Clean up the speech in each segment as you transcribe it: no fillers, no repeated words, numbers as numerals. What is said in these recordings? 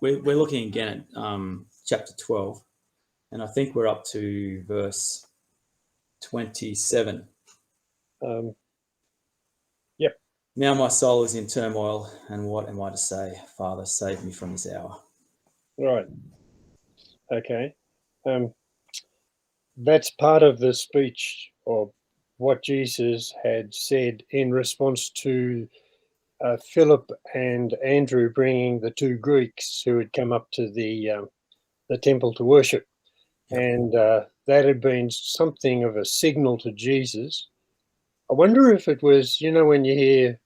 we're looking again at chapter 12, and I think we're up to verse 27. Yep. Now my soul is in turmoil, and what am I to say? Father, save me from this hour. Right. Okay. That's part of the speech of what Jesus had said in response to Philip and Andrew bringing the two Greeks who had come up to the temple to worship. Yep. And that had been something of a signal to Jesus. I wonder if it was, when you hear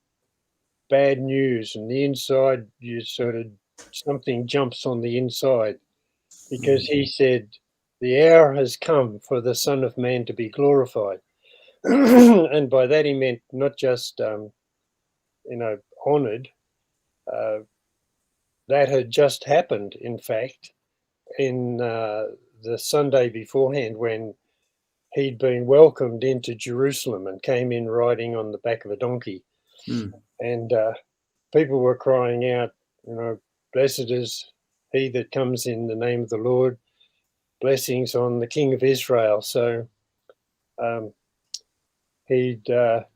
bad news and the inside, you sort of, something jumps on the inside, because he said, the hour has come for the Son of Man to be glorified. And by that he meant not just, honoured. That had just happened, in fact, in the Sunday beforehand, when he'd been welcomed into Jerusalem and came in riding on the back of a donkey. And people were crying out, blessed is he that comes in the name of the Lord, blessings on the King of Israel. So that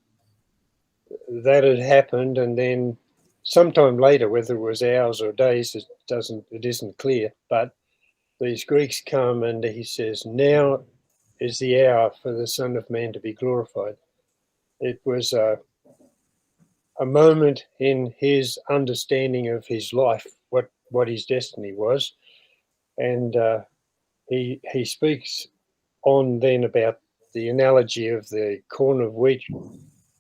had happened, and then sometime later, whether it was hours or days, it isn't clear, but these Greeks come and he says, now is the hour for the Son of Man to be glorified. It was a moment in his understanding of his life, what his destiny was. And he speaks on then about the analogy of the corn of wheat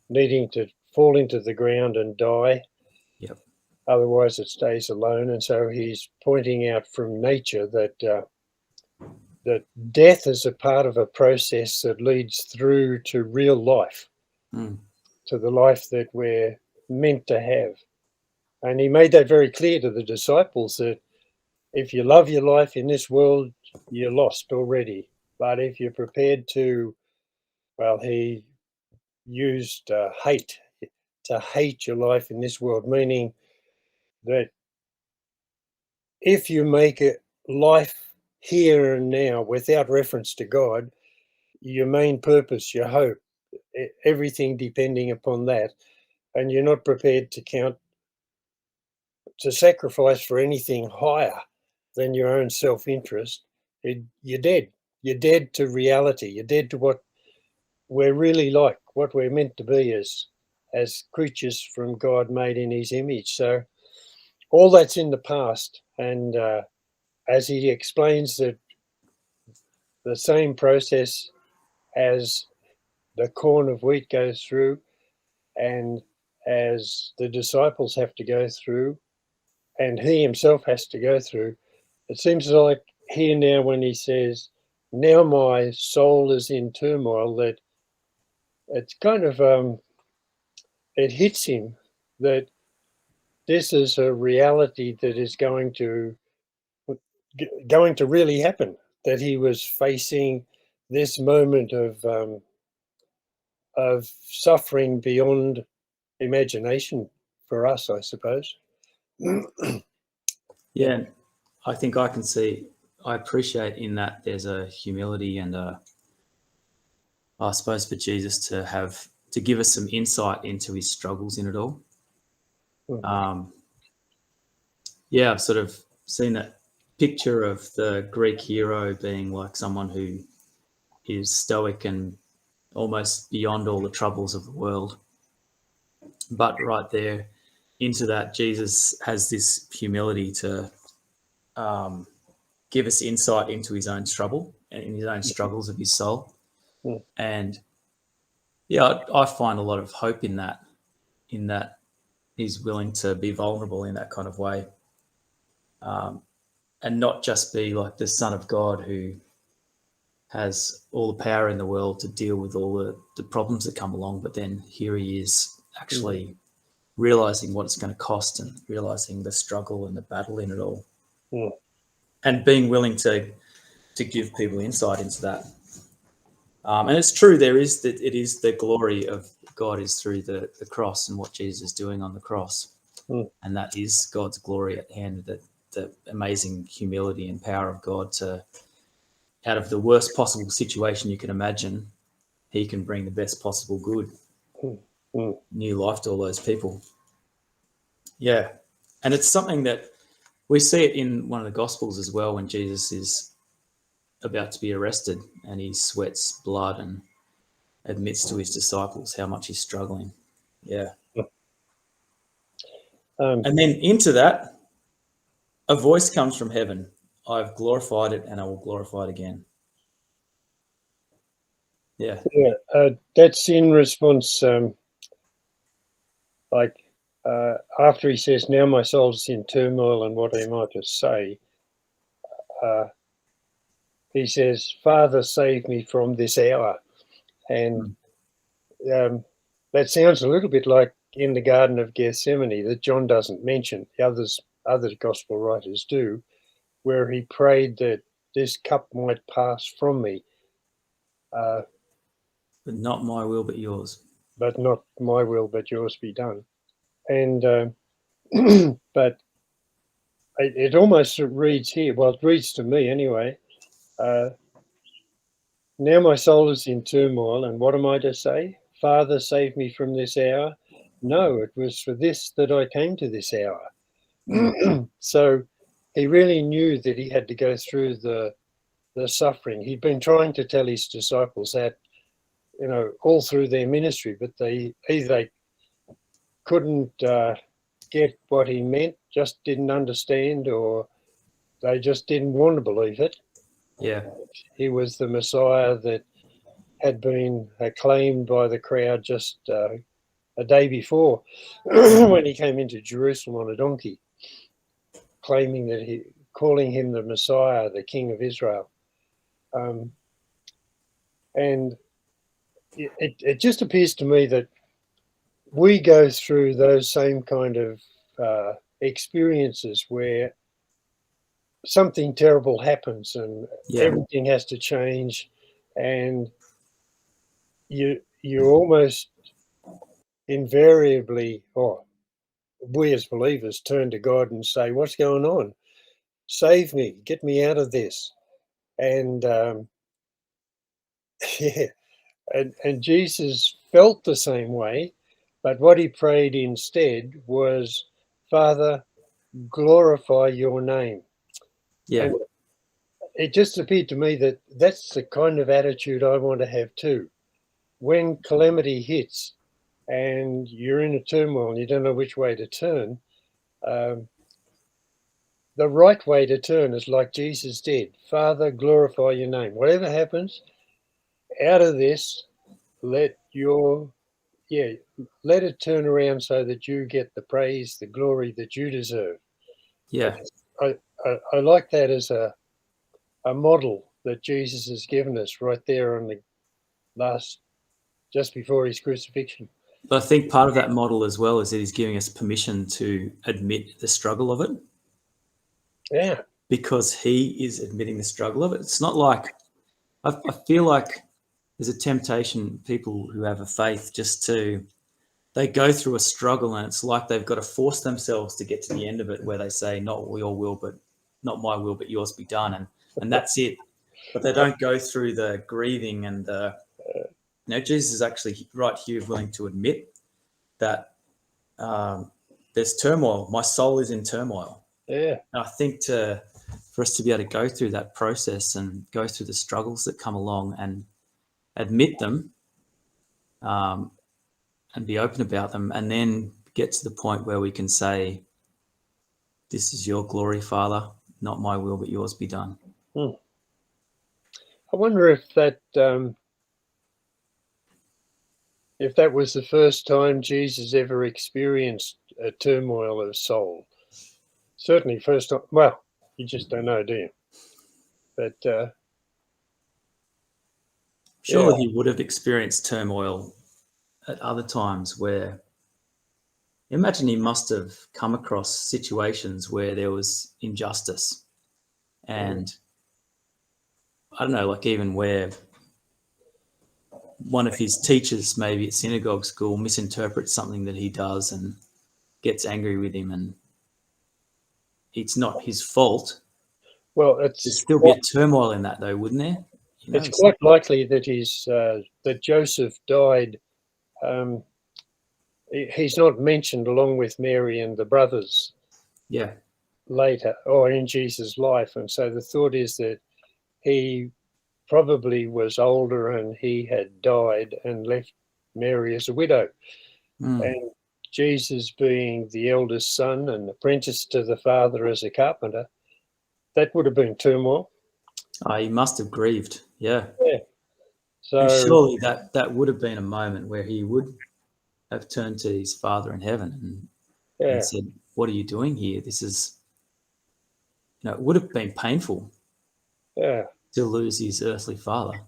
needing to fall into the ground and die. Yep. Otherwise it stays alone. And so he's pointing out from nature that death is a part of a process that leads through to real life, to the life that we're meant to have. And he made that very clear to the disciples, that if you love your life in this world, you're lost already. But if you're prepared to, he used hate, to hate your life in this world, meaning that if you make it life here and now without reference to God, your main purpose, your hope, everything depending upon that, and you're not prepared to sacrifice for anything higher than your own self-interest, you're dead. You're dead to reality. You're dead to what we're really like, what we're meant to be as creatures from God made in his image. So all that's in the past. And as he explains that the same process as the corn of wheat goes through, and as the disciples have to go through, and he himself has to go through, it seems like here now when he says, now my soul is in turmoil, that it's kind of, it hits him that this is a reality that is going to really happen, that he was facing this moment of suffering beyond imagination for us, I suppose. Yeah, I think I appreciate in that there's a humility and I suppose for Jesus to give us some insight into his struggles in it all. Yeah, I've sort of seen that picture of the Greek hero being like someone who is stoic and almost beyond all the troubles of the world. But right there into that, Jesus has this humility to give us insight into his own trouble and in his own struggles of his soul. And yeah, I find a lot of hope in that he's willing to be vulnerable in that kind of way. And not just be like the Son of God who has all the power in the world to deal with all the problems that come along, but then here he is actually realizing what it's going to cost and realizing the struggle and the battle in it all. And being willing to give people insight into that. And it's true, it is the glory of God is through the cross and what Jesus is doing on the cross. And that is God's glory at hand, that the amazing humility and power of God to, out of the worst possible situation you can imagine, he can bring the best possible good, new life to all those people. Yeah. And it's something that we see it in one of the Gospels as well, when Jesus is about to be arrested and he sweats blood and admits to his disciples how much he's struggling. Yeah. And then into that, a voice comes from heaven. I've glorified it and I will glorify it again. Yeah. Yeah, that's in response, after he says, now my soul's in turmoil and what am I to say? He says, Father, save me from this hour. And that sounds a little bit like in the Garden of Gethsemane that John doesn't mention, the other gospel writers do, where he prayed that this cup might pass from me. But not my will, but yours. But not my will, but yours be done. And but it almost reads here, well, it reads to me anyway, now my soul is in turmoil, and what am I to say? Father, save me from this hour. No, it was for this that I came to this hour. So he really knew that he had to go through the suffering. He'd been trying to tell his disciples that, all through their ministry, but they either couldn't get what he meant, just didn't understand, or they just didn't want to believe it. Yeah. He was the Messiah that had been acclaimed by the crowd just a day before when he came into Jerusalem on a donkey, calling him the Messiah, the King of Israel. And it just appears to me that we go through those same kind of experiences where something terrible happens and everything has to change, and you almost invariably, we as believers turn to God and say, what's going on? Save me, get me out of this. And yeah, and Jesus felt the same way, but what he prayed instead was, Father, glorify your name. Yeah. And it just appeared to me that that's the kind of attitude I want to have too. When calamity hits and you're in a turmoil and you don't know which way to turn, the right way to turn is like Jesus did. Father, glorify your name. Whatever happens, out of this, let it turn around so that you get the praise, the glory that you deserve. Yeah. I like that as a model that Jesus has given us right there on the just before his crucifixion. But I think part of that model as well is that he's giving us permission to admit the struggle of it. Yeah. Because he is admitting the struggle of it. It's not like, I feel like there's a temptation, people who have a faith, they go through a struggle and it's like they've got to force themselves to get to the end of it where they say, not your will, but not my will, but yours be done. And that's it. But they don't go through the grieving and Jesus is actually right here willing to admit that there's turmoil. My soul is in turmoil. Yeah. And I think for us to be able to go through that process and go through the struggles that come along and admit them and be open about them, and then get to the point where we can say, this is your glory, Father, not my will, but yours be done. I wonder if that was the first time Jesus ever experienced a turmoil of soul. Certainly first time. Well, you just don't know, do you? But surely he would have experienced turmoil at other times where, imagine he must have come across situations where there was injustice and I don't know, like even where one of his teachers, maybe at synagogue school, misinterprets something that he does and gets angry with him. And it's not his fault. Well, There's it's still be a turmoil in that, though, wouldn't there? You know, it's quite likely that that Joseph died. He's not mentioned along with Mary and the brothers yeah. later or in Jesus' life, and so the thought is that he probably was older and he had died and left Mary as a widow. And Jesus, being the eldest son and apprenticed to the father as a carpenter, that would have been turmoil. He must have grieved. Yeah. Yeah. And So surely that would have been a moment where he would have turned to his father in heaven and yeah, said, "What are you doing here? This is," it would have been painful yeah. to lose his earthly father.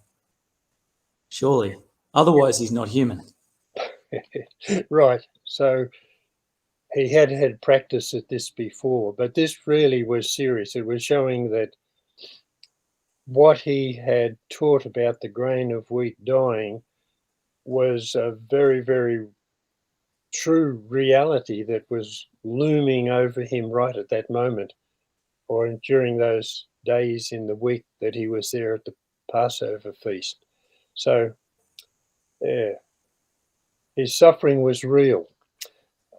Surely. Otherwise, he's not human. Right. So he had had practice at this before, but this really was serious. It was showing that what he had taught about the grain of wheat dying was a very, very true reality that was looming over him right at that moment, or during those days in the week that he was there at the Passover feast. So, yeah, his suffering was real.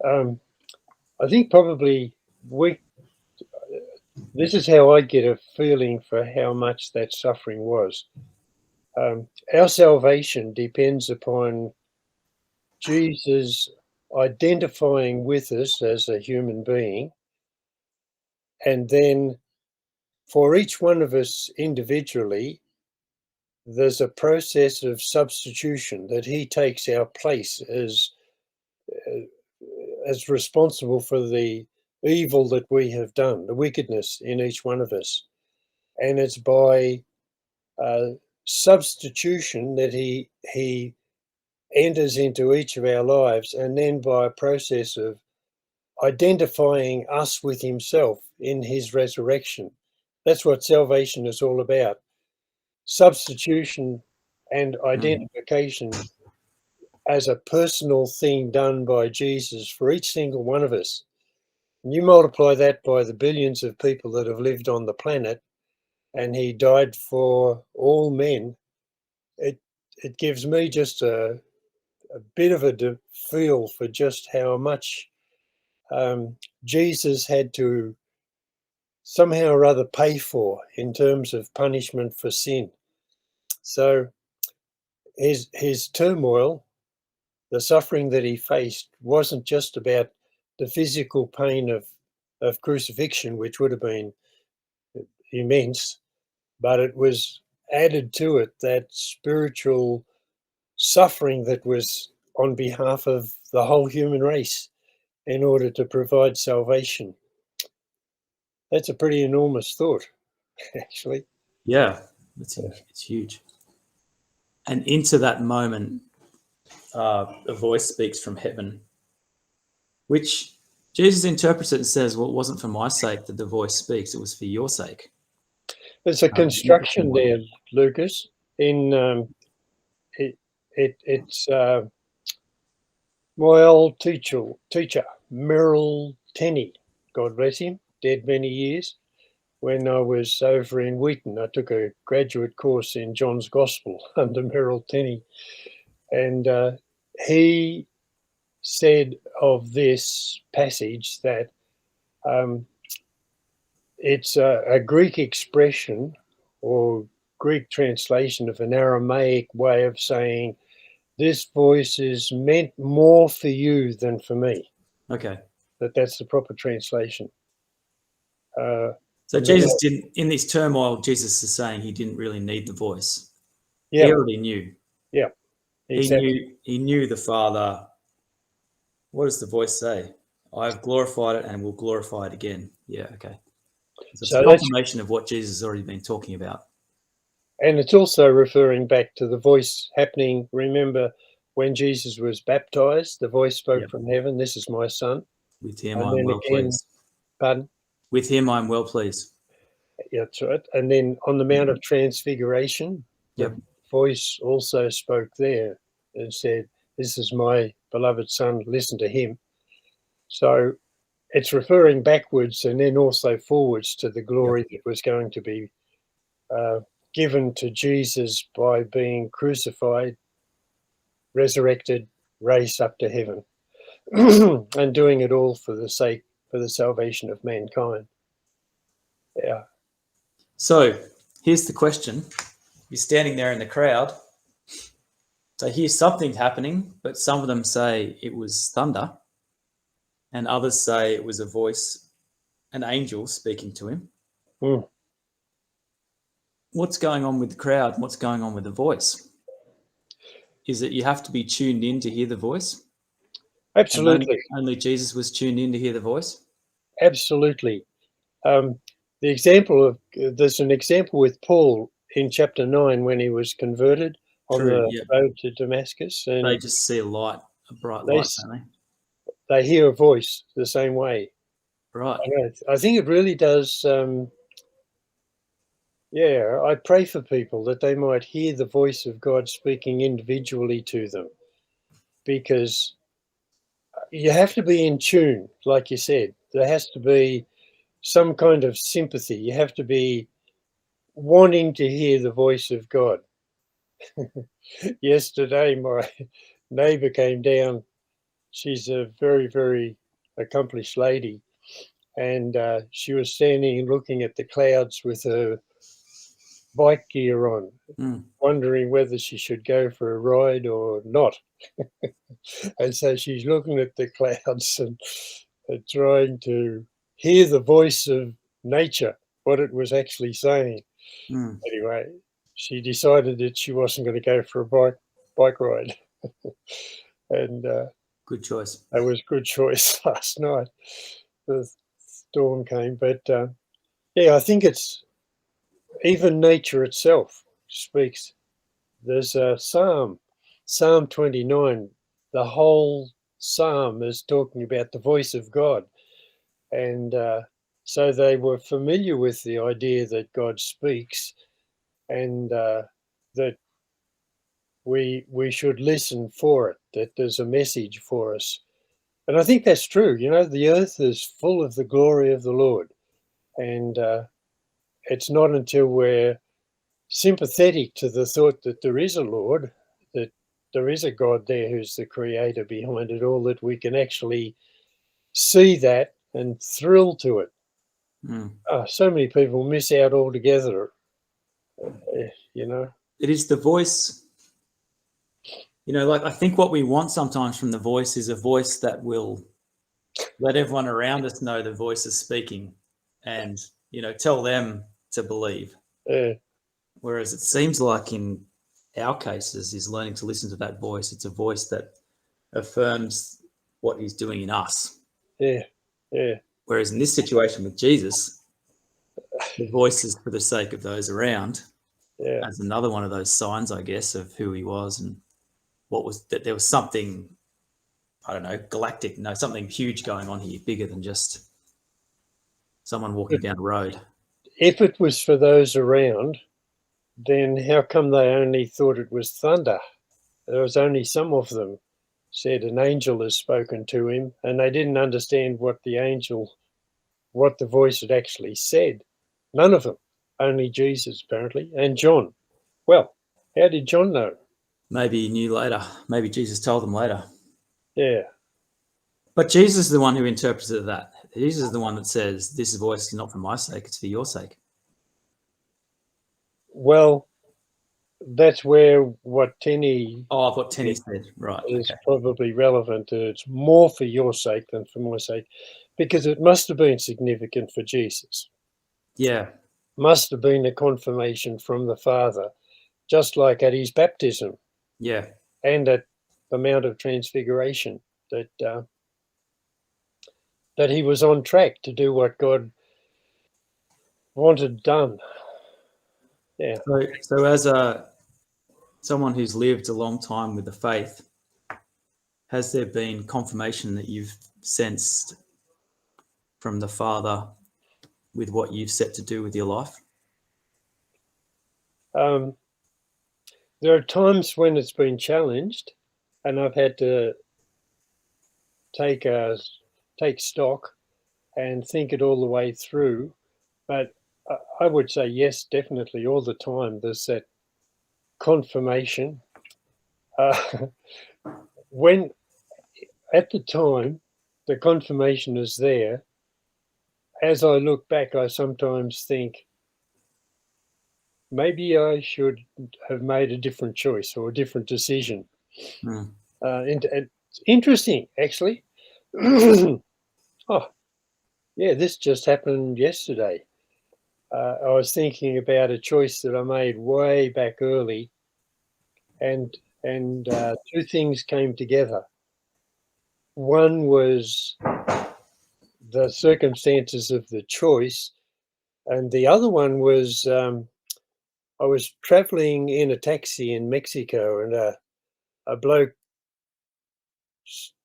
I think probably this is how I get a feeling for how much that suffering was. Our salvation depends upon Jesus identifying with us as a human being, and then for each one of us individually, there's a process of substitution that he takes our place as responsible for the evil that we have done, the wickedness in each one of us. And it's by uh, substitution that he enters into each of our lives, and then by a process of identifying us with himself in his resurrection. That's what salvation is all about. Substitution and identification as a personal thing done by Jesus for each single one of us. And you multiply that by the billions of people that have lived on the planet, and he died for all men. It gives me just a bit of a feel for just how much Jesus had to somehow or other pay for in terms of punishment for sin. So his turmoil, the suffering that he faced, wasn't just about the physical pain of crucifixion, which would have been immense, but it was added to it that spiritual suffering that was on behalf of the whole human race in order to provide salvation. That's a pretty enormous thought, actually. Yeah, it's huge. And into that moment, a voice speaks from heaven, which Jesus interprets it and says, "Well, it wasn't for my sake that the voice speaks; it was for your sake." There's a Not for construction mine. there, Lucas. In it's my old teacher, Merrill Tenney, God bless him, dead many years. When I was over in Wheaton, I took a graduate course in John's Gospel under Merrill Tenney, and he said of this passage that it's a Greek expression or Greek translation of an Aramaic way of saying, this voice is meant more for you than for me. Okay. That's the proper translation. So Jesus didn't, in this turmoil, Jesus is saying he didn't really need the voice. Yeah, He already knew. yeah, He exactly. knew. He knew the Father. What does the voice say? I have glorified it and will glorify it again. Yeah. Okay. So it's So that's, confirmation of what Jesus has already been talking about. and it's also referring back to the voice happening. Remember when Jesus was baptized, the voice spoke Yep. from heaven, this is my son. With him, And I'm then well again, pleased. pardon? With him, I'm well pleased. Yeah, that's right. And then on the Mount of Transfiguration, Yep. the voice also spoke there and said, this is my beloved son, listen to him. So it's referring backwards and then also forwards to the glory that was going to be given to Jesus by being crucified, resurrected, raised up to heaven, and doing it all for the salvation of mankind. Yeah. So here's the question. You're standing there in the crowd. So here's something happening, but some of them say it was thunder, and others say it was a voice, an angel speaking to him. Mm. What's going on with the crowd? What's going on with the voice? Is it you have to be tuned in to hear the voice? Absolutely. And only Jesus was tuned in to hear the voice? Absolutely. The example of there's an example with Paul in chapter 9 when he was converted on True, the yeah. road to Damascus, They and just see a light, a bright they light, don't they? they hear a voice the same way. Right. I think it really does. Yeah, I pray for people that they might hear the voice of God speaking individually to them, because you have to be in tune, like you said. There has to be some kind of sympathy. You have to be wanting to hear the voice of God. Yesterday, my neighbor came down. She's a very, very accomplished lady. And she was standing and looking at the clouds with her bike gear on, wondering whether she should go for a ride or not. And so she's looking at the clouds and trying to hear the voice of nature, what it was actually saying. Anyway, she decided that she wasn't going to go for a bike ride. And good choice. that was a good choice last night. The storm came, but yeah, I think it's even nature itself speaks. There's a Psalm 29. The whole psalm is talking about the voice of God, and so they were familiar with the idea that God speaks, and that we should listen for it. That there's a message for us. And I think that's true. You know, the earth is full of the glory of the Lord. And it's not until we're sympathetic to the thought that there is a Lord, that there is a God there who's the creator behind it all, that we can actually see that and thrill to it. So many people miss out altogether, you know. It is the voice. You know, like I think what we want sometimes from the voice is a voice that will let everyone around us know the voice is speaking and, you know, tell them to believe. Whereas it seems like in our cases is learning to listen to that voice. It's a voice that affirms what he's doing in us. Yeah, yeah. Whereas in this situation with Jesus, the voice is for the sake of those around. Yeah. As another one of those signs, I guess, of who he was and what was that there was something, I don't know, galactic, no, something huge going on here, bigger than just someone walking down the road. If it was for those around, then how come they only thought it was thunder? There was only some of them said an angel has spoken to him, and they didn't understand what the voice had actually said. None of them. Only Jesus, apparently, and John. Well, how did John know? Maybe he knew later. Maybe Jesus told them later. Yeah. But Jesus is the one who interpreted that. Jesus is the one that says, this voice is not for my sake, it's for your sake. Well, that's where what Tenny what Tenny said, right, is okay. probably relevant. It's more for your sake than for my sake, because it must have been significant for Jesus. Yeah. Must have been a confirmation from the Father, just like at his baptism. Yeah. And at the Mount of Transfiguration, that that he was on track to do what God wanted done. Yeah. So as someone who's lived a long time with the faith, has there been confirmation that you've sensed from the Father with what you've set to do with your life? There are times when it's been challenged, and I've had to take stock and think it all the way through. But I would say yes, definitely, all the time. There's that confirmation. When at the time the confirmation is there, as I look back, I sometimes think maybe I should have made a different choice or a different decision. Mm. And it's interesting, actually. Oh, yeah, this just happened yesterday. I was thinking about a choice that I made way back early, and two things came together. One was the circumstances of the choice, and the other one was I was traveling in a taxi in Mexico, and a bloke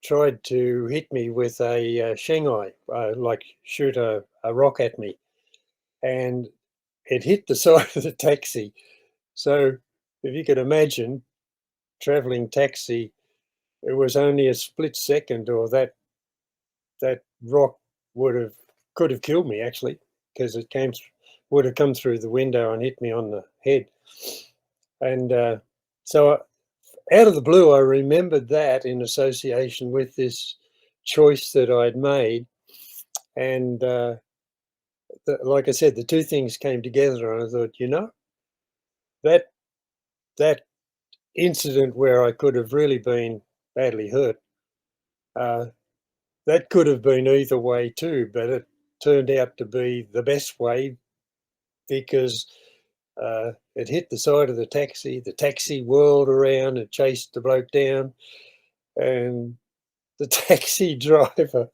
tried to hit me with a Shanghai, like shoot a rock at me, and it hit the side of the taxi. So if you could imagine traveling taxi, it was only a split second, or that rock could have killed me actually, because it would have come through the window and hit me on the head. And so out of the blue, I remembered that in association with this choice that I'd made. And like I said, the two things came together, and I thought, that that incident where I could have really been badly hurt, uh, that could have been either way too, but it turned out to be the best way, because it hit the side of the taxi whirled around and chased the bloke down, and the taxi driver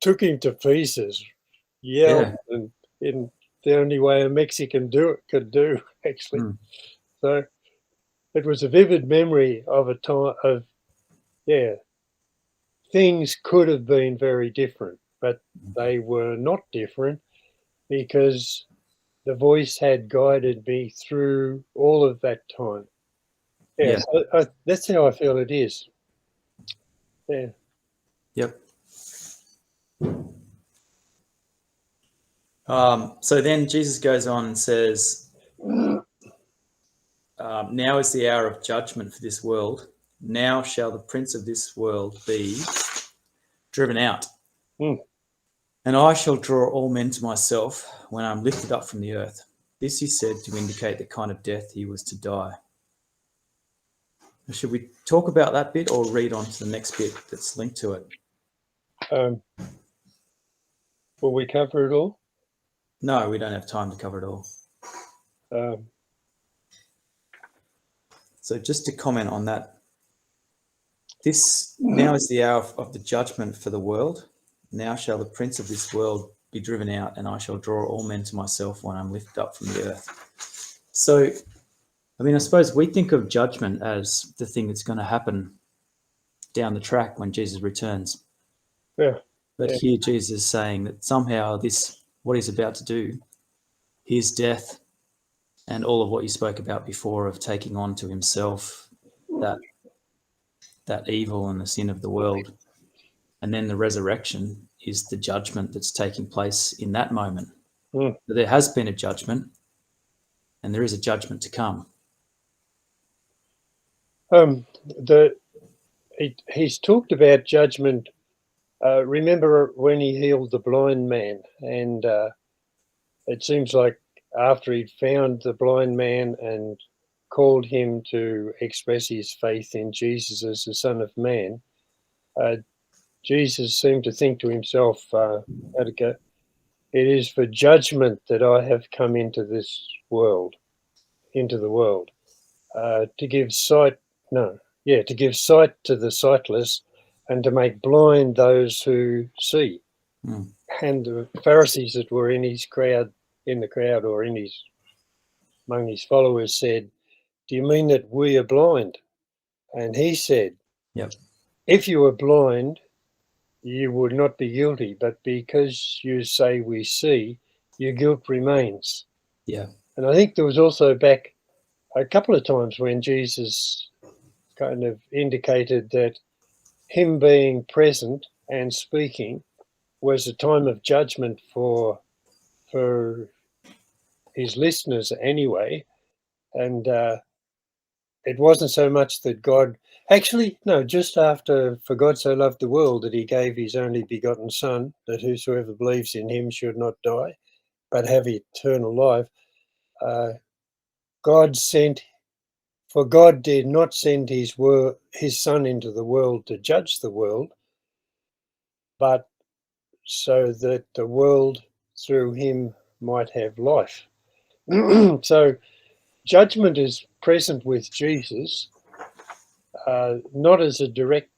took him to pieces, yelled, Yeah. and in the only way a Mexican could do, actually. Mm. So it was a vivid memory of a time of, yeah, things could have been very different, but they were not different, because the voice had guided me through all of that time. Yeah, Yeah. so that's how I feel it is. Yeah. Yep. So then Jesus goes on and says, now is the hour of judgment for this world. Now shall the prince of this world be driven out. Mm. And I shall draw all men to myself when I am lifted up from the earth. This he said to indicate the kind of death he was to die. Should we talk about that bit or read on to the next bit that's linked to it? Um, will we cover it all? No, we don't have time to cover it all. Um, So just to comment on that, this now is the hour of the judgment for the world. Now shall the prince of this world be driven out, and I shall draw all men to myself when I'm lifted up from the earth. So, I mean, I suppose we think of judgment as the thing that's going to happen down the track when Jesus returns. yeah. But Yeah. here Jesus is saying that somehow what he's about to do, his death and all of what you spoke about before of taking on to himself that evil and the sin of the world, and then the resurrection is the judgment that's taking place in that moment. Mm. There has been a judgment, and there is a judgment to come. The he's talked about judgment. Remember when he healed the blind man, and it seems like after he'd found the blind man and called him to express his faith in Jesus as the Son of Man, Jesus seemed to think to himself, how to go, it is for judgment that I have come into this world, into the world, to give sight, no, yeah, to give sight to the sightless and to make blind those who see. Mm. And the Pharisees that were in the crowd or among his followers said, do you mean that we are blind? And he said, Yep. if you were blind, you would not be guilty, but because you say we see, your guilt remains. Yeah. And I think there was also back a couple of times when Jesus kind of indicated that him being present and speaking was a time of judgment for his listeners anyway, and it wasn't so much that God actually no, just after for God so loved the world that he gave his only begotten Son, that whosoever believes in him should not die, but have eternal life. Uh, God sent, for God did not send his Son into the world to judge the world, but so that the world through him might have life. So judgment is present with Jesus, not as a direct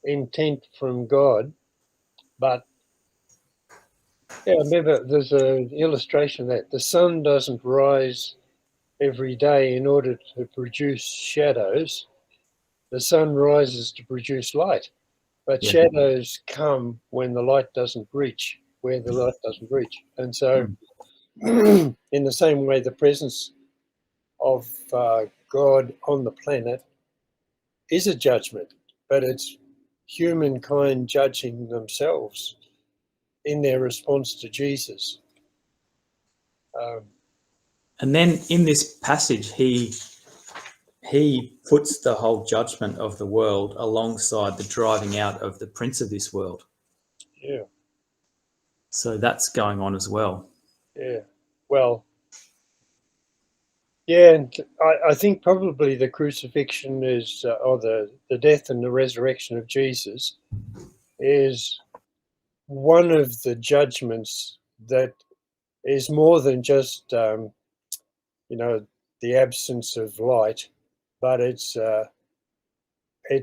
intent from God, but yeah, remember there's an illustration that the sun doesn't rise every day in order to produce shadows. The sun rises to produce light, but Yeah. shadows come when the light doesn't reach, where the light doesn't reach. And so, in the same way, the presence of God on the planet is a judgment, but it's humankind judging themselves in their response to Jesus. And then in this passage, he puts the whole judgment of the world alongside the driving out of the prince of this world. Yeah, So that's going on as well. yeah. Well, yeah, and I think probably the crucifixion is, or the death and the resurrection of Jesus is one of the judgments that is more than just, the absence of light, but it's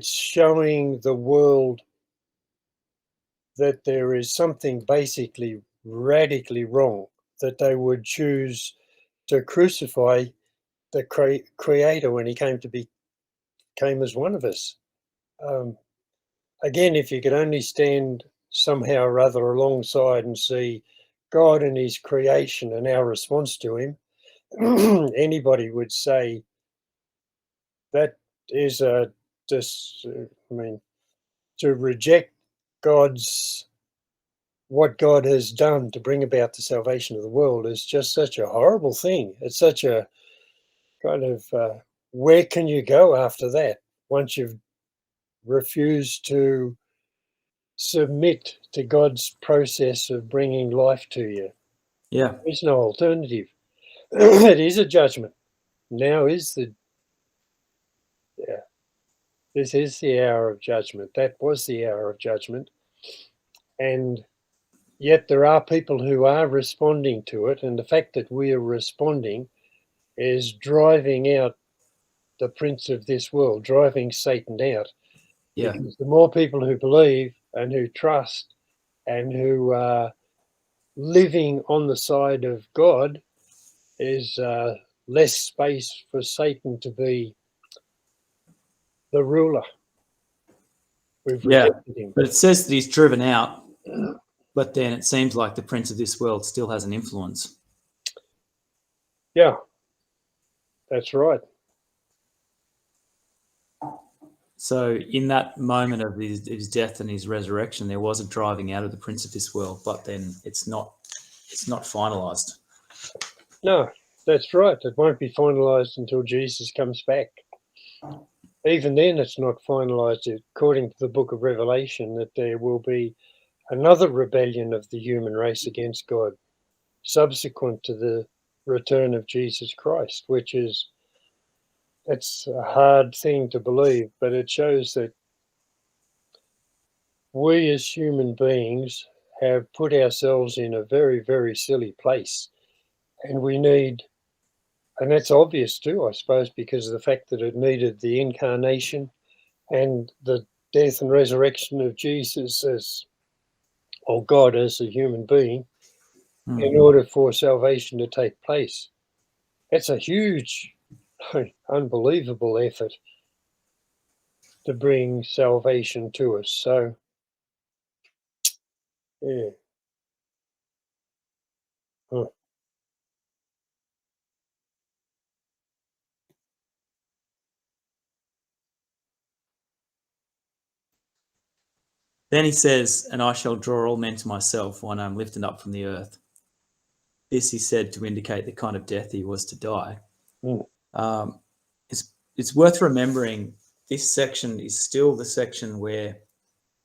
showing the world that there is something basically radically wrong, that they would choose to crucify the creator when he came as one of us. Um, Again, if you could only stand somehow or other alongside and see God and his creation and our response to him, anybody would say that is I mean, to reject God's what God has done to bring about the salvation of the world is just such a horrible thing. It's such a kind of where can you go after that once you've refused to submit to God's process of bringing life to you? Yeah. There's no alternative. It is a judgment. Now is the yeah. This is the hour of judgment. That was the hour of judgment, and yet there are people who are responding to it, and the fact that we are responding is driving out the prince of this world, driving Satan out. Yeah. Because the more people who believe and who trust and who are living on the side of God, is less space for Satan to be the ruler. We've Yeah. rejected him. But it says that he's driven out, but then it seems like the prince of this world still has an influence. Yeah, that's right. So in that moment of his death and his resurrection, there was a driving out of the prince of this world, but then it's not finalized. No, that's right. It won't be finalised until Jesus comes back. Even then, it's not finalised according to the book of Revelation that there will be another rebellion of the human race against God subsequent to the return of Jesus Christ, which is it's a hard thing to believe, but it shows that we as human beings have put ourselves in a very, very silly place. And we need, and that's obvious too, I suppose, because of the fact that it needed the incarnation and the death and resurrection of Jesus as, or God as a human being, in order for salvation to take place. It's a huge, unbelievable effort to bring salvation to us. So, yeah. Huh. Then he says, and I shall draw all men to myself when I'm lifted up from the earth. This he said to indicate the kind of death he was to die. Mm. It's worth remembering this section is still the section where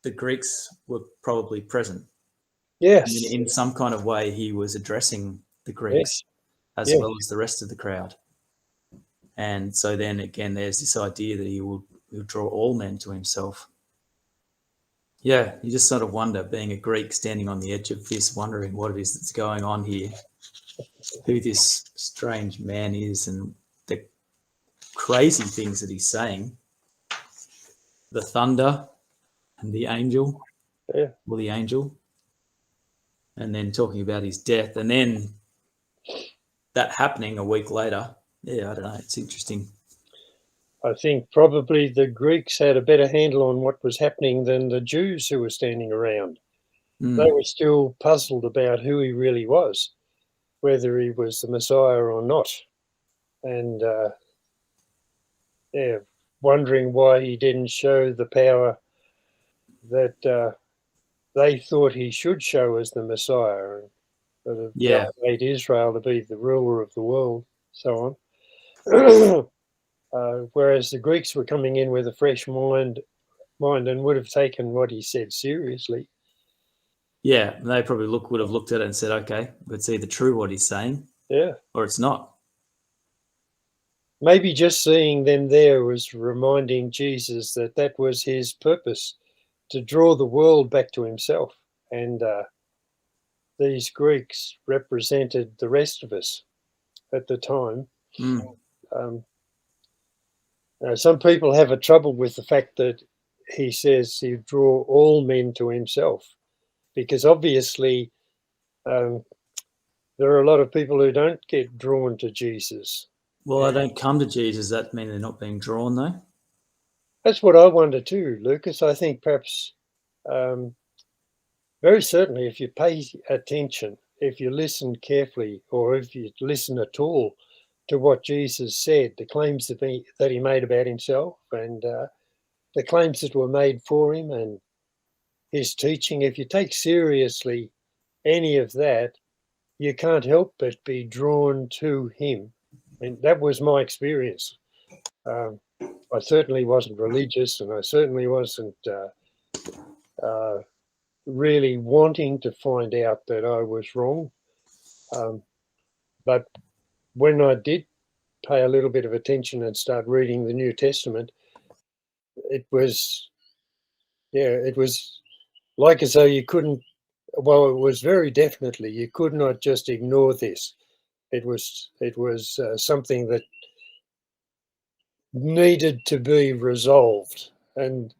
the Greeks were probably present. Yes. And in some kind of way, he was addressing the Greeks as Yes. well as the rest of the crowd. And so then again, there's this idea that he'll draw all men to himself. Yeah, you just sort of wonder, being a Greek standing on the edge of this, wondering what it is that's going on here, who this strange man is, and the crazy things that he's saying. The thunder and the angel, Yeah. or the angel, and then talking about his death, and then that happening a week later. Yeah, I don't know. It's interesting. I think probably the Greeks had a better handle on what was happening than the Jews who were standing around. They were still puzzled about who he really was, whether he was the Messiah or not. And wondering why he didn't show the power that they thought he should show as the Messiah, that have made Israel to be the ruler of the world, so on. Whereas the Greeks were coming in with a fresh mind and would have taken what he said seriously. Yeah, they probably would have looked at it and said, okay, it's either true what he's saying, or it's not. Maybe just seeing them there was reminding Jesus that that was his purpose, to draw the world back to himself. And these Greeks represented the rest of us at the time. Some people have a trouble with the fact that he says he draw all men to himself, because obviously there are a lot of people who don't get drawn to Jesus. Well, they don't come to Jesus. That mean they're not being drawn, though? That's what I wonder too, Lucas. I think perhaps very certainly if you pay attention, if you listen carefully, or if you listen at all to what Jesus said, the claims that he made about himself, and the claims that were made for him, and his teaching, if you take seriously any of that, you can't help but be drawn to him. And that was my experience. I certainly wasn't religious, and I certainly wasn't really wanting to find out that I was wrong. But when I did pay a little bit of attention and start reading the New Testament, it was like as though you couldn't, well, it was very definitely, you could not just ignore this. It was something that needed to be resolved. And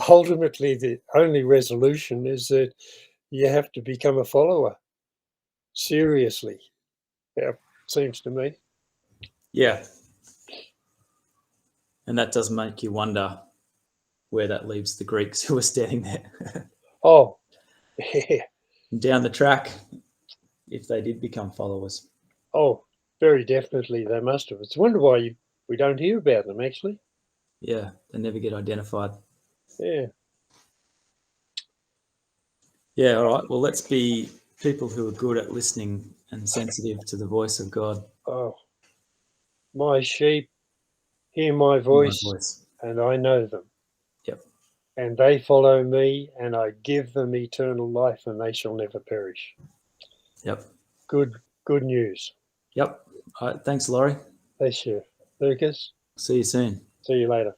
ultimately, the only resolution is that you have to become a follower. Seriously. Yeah, seems to me. Yeah. And that does make you wonder where that leaves the Greeks who are standing there. Oh, yeah. Down the track, if they did become followers. Oh, very definitely they must have. It's a wonder why we don't hear about them, actually. Yeah, they never get identified. Yeah. Yeah, all right. Well, let's be people who are good at listening and sensitive to the voice of God. Oh, my sheep hear my voice, and I know them. Yep. And they follow me, and I give them eternal life, and they shall never perish. Yep. Good news. Yep. All right. Thanks, Laurie. Thanks, you, Lucas. See you soon. See you later.